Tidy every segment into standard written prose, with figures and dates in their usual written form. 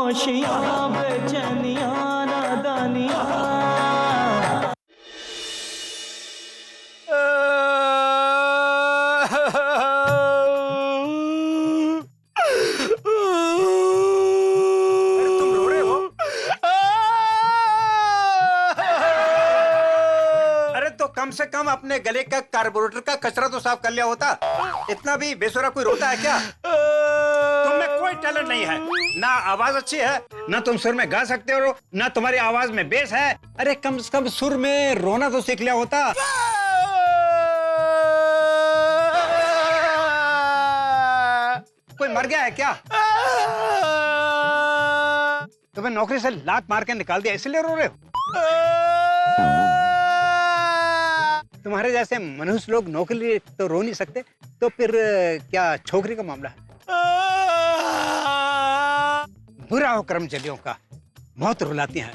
खामोशियां बेचैनियां नादानियां। कम से कम अपने गले का कार्बोरेटर का कचरा तो साफ कर लिया होता। इतना भी बेसुरा कोई रोता है क्या? तुम्हें कोई टैलेंट नहीं है, ना आवाज अच्छी है, ना तुम सुर में गा सकते हो, ना तुम्हारी आवाज में बेस है। अरे कम से कम सुर में रोना तो सीख लिया होता। कोई मर गया है क्या? तुम्हें नौकरी से लात मार के निकाल दिया इसलिए रो रहे हो? तुम्हारे जैसे मनुष्य लोग नौकरी तो रो नहीं सकते, तो फिर क्या छोकरी का मामला है? बुरा हो कर्मचारियों का, बहुत रुलाती हैं।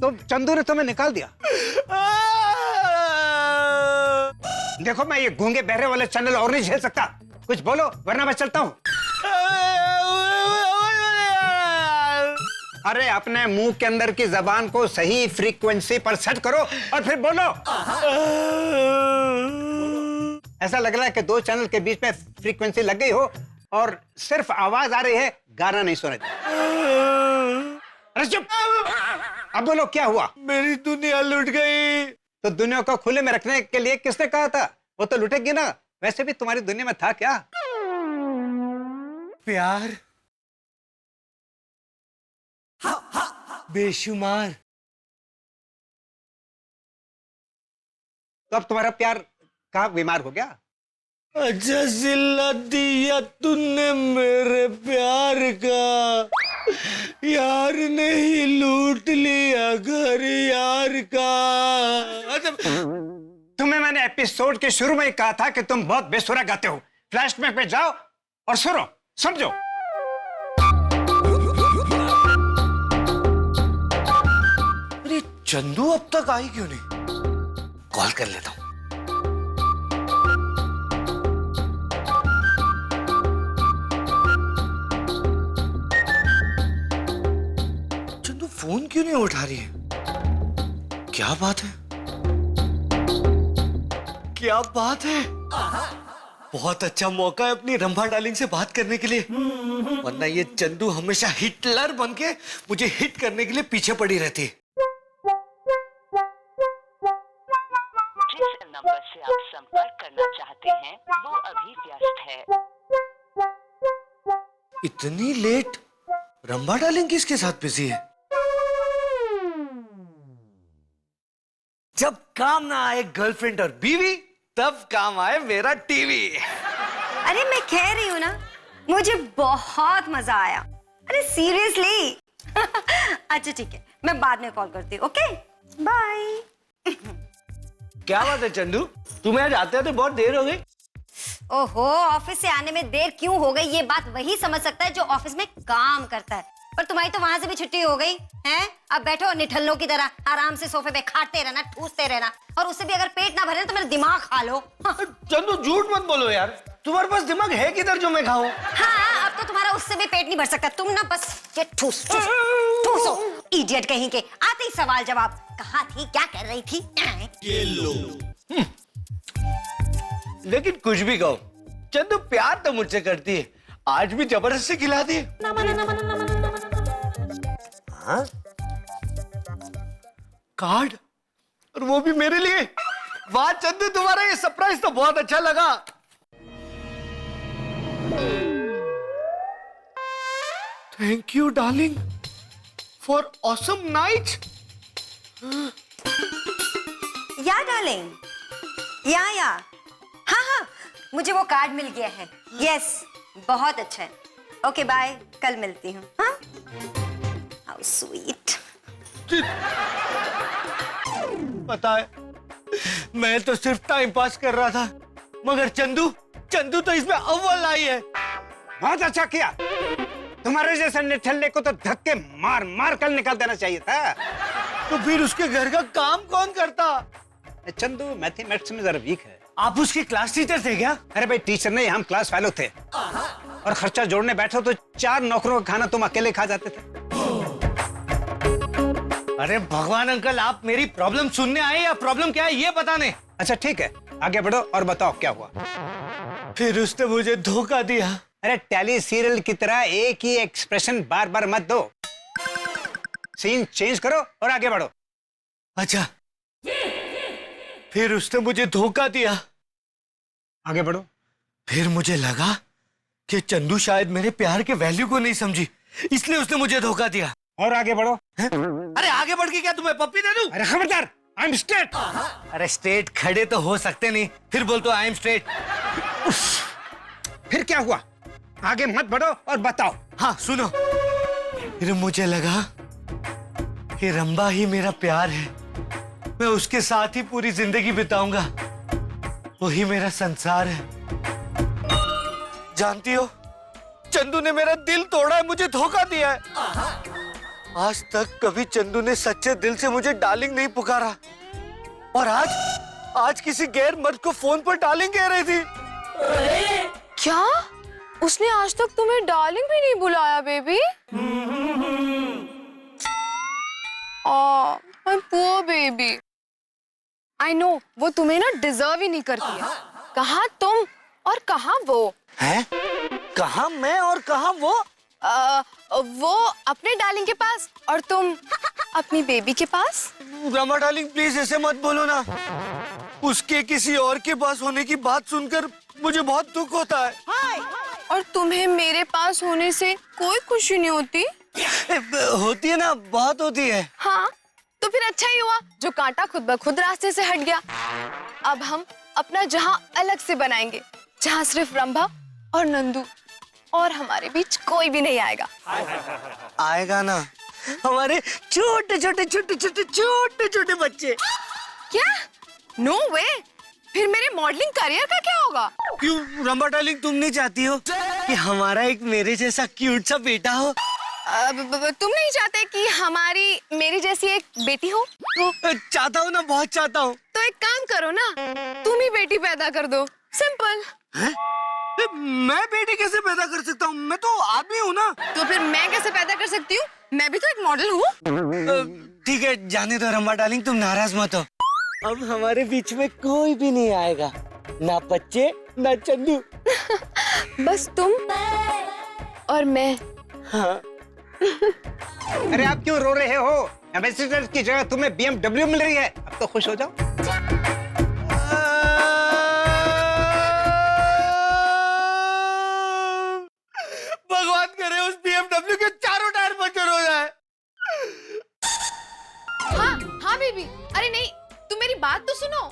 तो चंदू ने तुम्हें निकाल दिया। देखो मैं ये गूंगे बहरे वाले चैनल और नहीं झेल सकता, कुछ बोलो वरना मैं चलता हूँ। अरे अपने मुंह के अंदर की जबान को सही फ्रीक्वेंसी पर सेट करो और फिर बोलो। ऐसा लग रहा है कि दो चैनल के बीच में फ्रीक्वेंसी लग गई हो और सिर्फ आवाज आ रही है, गाना नहीं सुना। अरे चुप, अब बोलो क्या हुआ? मेरी दुनिया लुट गई। तो दुनिया को खुले में रखने के लिए किसने कहा था? वो तो लुटेगी ना। वैसे भी तुम्हारी दुनिया में था क्या? प्यार बेशुमार। तो अब तुम्हारा प्यार कहाँ बीमार हो गया? अच्छा सिला दिया तूने मेरे प्यार का, यार ने ही लूट लिया घर यार का। तुम्हें मैंने एपिसोड के शुरू में ही कहा था कि तुम बहुत बेसुरा गाते हो। फ्लैशबैक पे जाओ और सुनो, समझो। चंदू अब तक आई क्यों नहीं? कॉल कर लेता हूं। चंदू फोन क्यों नहीं उठा रही है? क्या बात है? क्या बात है? बहुत अच्छा मौका है अपनी रंभा डार्लिंग से बात करने के लिए, वरना ये चंदू हमेशा हिटलर बनके मुझे हिट करने के लिए पीछे पड़ी रहती है। नंबर से आप संपर्क करना चाहते हैं वो अभी व्यस्त है। इतनी लेट? रंभा डार्लिंग किसके साथ बिजी है? जब काम ना आए गर्लफ्रेंड और बीवी, तब काम आए मेरा टीवी। अरे मैं कह रही हूँ ना, मुझे बहुत मजा आया। अरे सीरियसली। अच्छा ठीक है, मैं बाद में कॉल करती हूँ। Okay bye. क्या बात है चंदू, तुम्हें आज आते आते बहुत देर हो गई। ओहो, ऑफिस से आने में देर क्यों हो गई ये बात वही समझ सकता है जो ऑफिस में काम करता है। पर तुम्हारी तो वहां से भी छुट्टी हो गई है। अब बैठो निठल्लों की तरह आराम से सोफे पे खाटते रहना, ठूसते रहना, और उससे भी अगर पेट ना भरे तो मेरा दिमाग खा लो। चंदू झूठ मत बोलो यार, तुम्हारे पास दिमाग है किधर जो मैं खाऊं? हाँ, अब तो तुम्हारा उससे भी पेट नहीं भर सकता। तुम ना बस ये ठूसो इडियट कहीं के। आते ही सवाल जवाब, कहाँ थी, क्या कर रही थी? ये लो। लेकिन कुछ भी कहो, चंदू प्यार तो मुझसे करती है, आज भी जबरदस्ती खिला दी। हाँ? कार्ड, और वो भी मेरे लिए। वाह चंदू, तुम्हारा ये सरप्राइज तो बहुत अच्छा लगा। Thank you darling for awesome night. या डार्लिंग, या हाँ, मुझे वो कार्ड मिल गया है। यस, बहुत अच्छा है। ओके बाय, कल मिलती हूँ। हाँ, हाउ स्वीट। पता है, मैं तो सिर्फ टाइम पास कर रहा था, मगर चंदू तो इसमें अव्वल आई है। बहुत अच्छा किया। तुम्हारे जैसे निठल्ले को तो धक्के मार मार कर निकाल देना चाहिए था। तो फिर उसके घर का काम कौन करता? चंदू मैथमेटिक्स में जरा वीक है। आप उसकी क्लास टीचर थे क्या? अरे भाई टीचर नहीं, हम क्लास फेलो थे। और खर्चा जोड़ने बैठो तो 4 नौकरों का खाना तुम अकेले खा जाते थे। अरे भगवान अंकल, आप मेरी प्रॉब्लम सुनने आए या प्रॉब्लम क्या है ये बताने? अच्छा ठीक है, आगे बढ़ो और बताओ क्या हुआ। फिर उसने मुझे धोखा दिया। अरे टेली सीरियल की तरह एक ही एक्सप्रेशन बार बार मत दो, सीन चेंज करो और आगे बढ़ो। अच्छा, फिर उसने मुझे धोखा दिया। आगे बढ़ो। फिर मुझे लगा कि चंदू शायद मेरे प्यार के वैल्यू को नहीं समझी, इसलिए उसने मुझे धोखा दिया। और आगे बढ़ो। है? अरे आगे बढ़ के क्या तुम्हें पप्पी दे दूं? अरे खबरदार, आई एम स्ट्रेट। अरे स्ट्रेट खड़े तो हो सकते नहीं, फिर बोल तो आई एम स्ट्रेट। फिर क्या हुआ? आगे मत बढ़ो और बताओ। हाँ सुनो, फिर मुझे लगा कि रंबा ही मेरा प्यार है, मैं उसके साथ ही पूरी जिंदगी बिताऊंगा, वही मेरा संसार है। जानती हो, चंदू ने मेरा दिल तोड़ा है, मुझे धोखा दिया है। आज तक कभी चंदू ने सच्चे दिल से मुझे डार्लिंग नहीं पुकारा, और आज किसी गैर मर्द को फोन पर डार्लिंग कह रही थी। क्या? उसने आज तक तुम्हें डार्लिंग भी नहीं बुलाया baby? My poor baby. I know, वो तुम्हें ना डिजर्व ही नहीं करती है। कहाँ तुम और कहाँ वो? हैं? कहाँ मैं और कहाँ वो? वो अपने डार्लिंग के पास और तुम अपनी बेबी के पास। रमा डार्लिंग प्लीज ऐसे मत बोलो ना, उसके किसी और के पास होने की बात सुनकर मुझे बहुत दुख होता है। और तुम्हें मेरे पास होने से कोई खुशी नहीं होती? होती है ना, बहुत होती है। हाँ, तो फिर अच्छा ही हुआ जो कांटा खुद ब खुद रास्ते से हट गया। अब हम अपना जहां अलग से बनाएंगे, जहां सिर्फ रंभा और नंदू, और हमारे बीच कोई भी नहीं आएगा। आएगा ना, हमारे छोटे छोटे छोटे छोटे छोटे छोटे बच्चे। क्या? नो वे। फिर मेरे मॉडलिंग करियर का क्या होगा? क्यों रंभा डार्लिंग, तुम नहीं चाहती हो कि हमारा एक मेरे जैसा क्यूट सा बेटा हो? तुम नहीं चाहते कि हमारी मेरी जैसी एक बेटी हो? चाहता हूँ ना, बहुत चाहता हूँ। तो एक काम करो ना, तुम ही बेटी पैदा कर दो, सिंपल। मैं बेटी कैसे पैदा कर सकता हूँ? मैं तो आदमी हूँ ना। तो फिर मैं कैसे पैदा कर सकती हूँ? मैं भी तो एक मॉडल हूँ। ठीक है, जाने दो रंभा डार्लिंग, तुम नाराज मत हो। अब हमारे बीच में कोई भी नहीं आएगा, ना बच्चे ना चंदू। बस तुम और मैं। हाँ। अरे आप क्यों रो रहे हो? एम्बेसडर की जगह तुम्हें BMW मिल रही है, अब तो खुश हो जाओ। भगवान करे उस BMW के चारों टायर पंचर हो जाए। हाँ बेबी, अरे नहीं, तुम मेरी बात तो सुनो,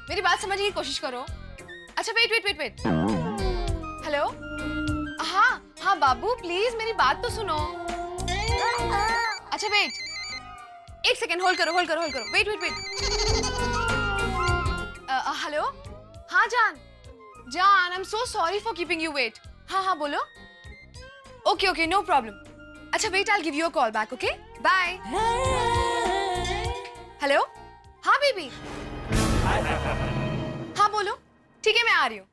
मेरी बात समझने की कोशिश करो। अच्छा वेट। हेलो, हाँ बाबू प्लीज मेरी बात तो सुनो। अच्छा वेट, एक सेकेंड होल्ड करो। वेट। हेलो, हाँ जान, I am so sorry for keeping you wait. हाँ बोलो। Okay no problem. अच्छा wait, I will give you a call back. Okay bye. Hello, हाँ बेबी, हाँ बोलो। ठीक है, मैं आ रही हूँ।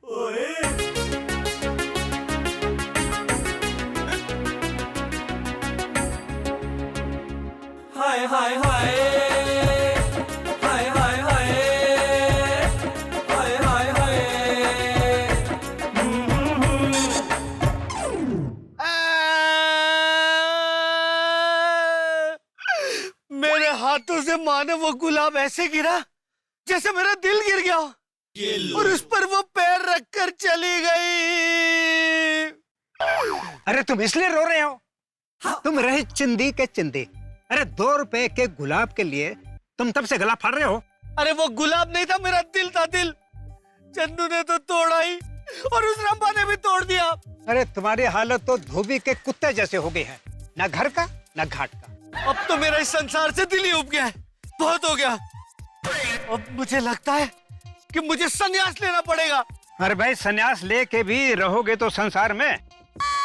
हाय हाय हाय हाय हाय हाय हाय हाय हाय। मेरे हाथों से माँ ने वो गुलाब ऐसे गिरा जैसे मेरा दिल गिर गया, और उस पर वो पैर रखकर चली गई। अरे तुम इसलिए रो रहे हो? तुम रहे चिंदी के चिंदी। अरे 2 रुपए के गुलाब के लिए तुम तब से गला फाड़ रहे हो। अरे वो गुलाब नहीं था, मेरा दिल था, दिल। चंदू ने तो तोड़ा ही, और उस रंभा ने भी तोड़ दिया। अरे तुम्हारी हालत तो धोबी के कुत्ते जैसे हो गई है, ना घर का ना घाट का। अब तो मेरा इस संसार से दिल ही उब गया है, बहुत हो गया। अब मुझे लगता है कि मुझे संन्यास लेना पड़ेगा। अरे भाई, संन्यास लेके भी रहोगे तो संसार में,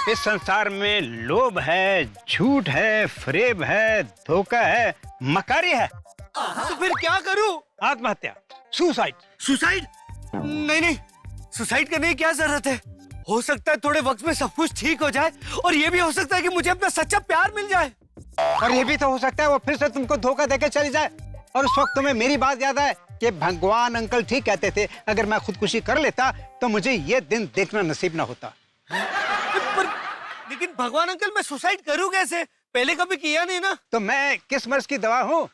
इस संसार में लोभ है, झूठ है, फरेब है, धोखा है, मकारी है। तो फिर क्या करूं? आत्महत्या, सुसाइड। सुसाइड? नहीं, सुसाइड करने की क्या जरूरत है? हो सकता है थोड़े वक्त में सब कुछ ठीक हो जाए, और ये भी हो सकता है कि मुझे अपना सच्चा प्यार मिल जाए। और ये भी तो हो सकता है वो फिर से तुमको धोखा देके चली जाए। और उस वक्त तुम्हें मेरी बात याद आए कि भगवान अंकल ठीक कहते थे, अगर मैं खुदकुशी कर लेता तो मुझे ये दिन देखना नसीब ना होता। पर लेकिन भगवान अंकल, मैं सुसाइड करूं कैसे? पहले कभी किया नहीं ना। तो मैं किस मर्ज की दवा हूँ?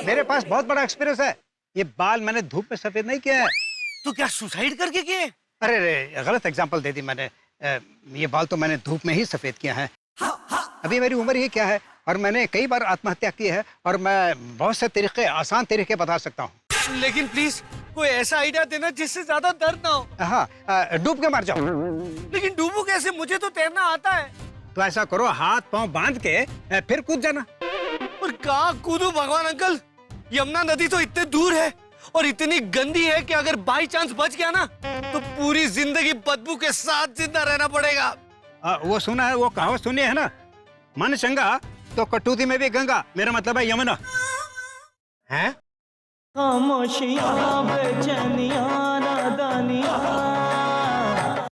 मेरे पास बहुत बड़ा एक्सपीरियंस है। ये बाल मैंने धूप में सफेद नहीं किया है। तो क्या सुसाइड करके किए? अरे रे, गलत एग्जांपल दे दी मैंने। ये बाल तो मैंने धूप में ही सफेद किया है। अभी मेरी उम्र ही क्या है, और मैंने कई बार आत्महत्या की है, और मैं बहुत से तरीके, आसान तरीके बता सकता हूँ। लेकिन प्लीज कोई ऐसा आइडिया देना जिससे ज्यादा दर्द ना हो। हाँ, डूब के मर जाओ। लेकिन डूबू कैसे? मुझे तो तैरना आता है। तो ऐसा करो, हाथ पांव बांध के फिर कूद जाना। पर कहाँ कूदूं भगवान अंकल? यमुना नदी तो इतने दूर है और इतनी गंदी है कि अगर बाई चांस बच गया ना तो पूरी जिंदगी बदबू के साथ जिंदा रहना पड़ेगा। वो सुना है, वो कहावत सुनी है ना, मन चंगा तो कटौती में भी गंगा। मेरा मतलब है यमुना। हैं? खामोशियां बेचैनियां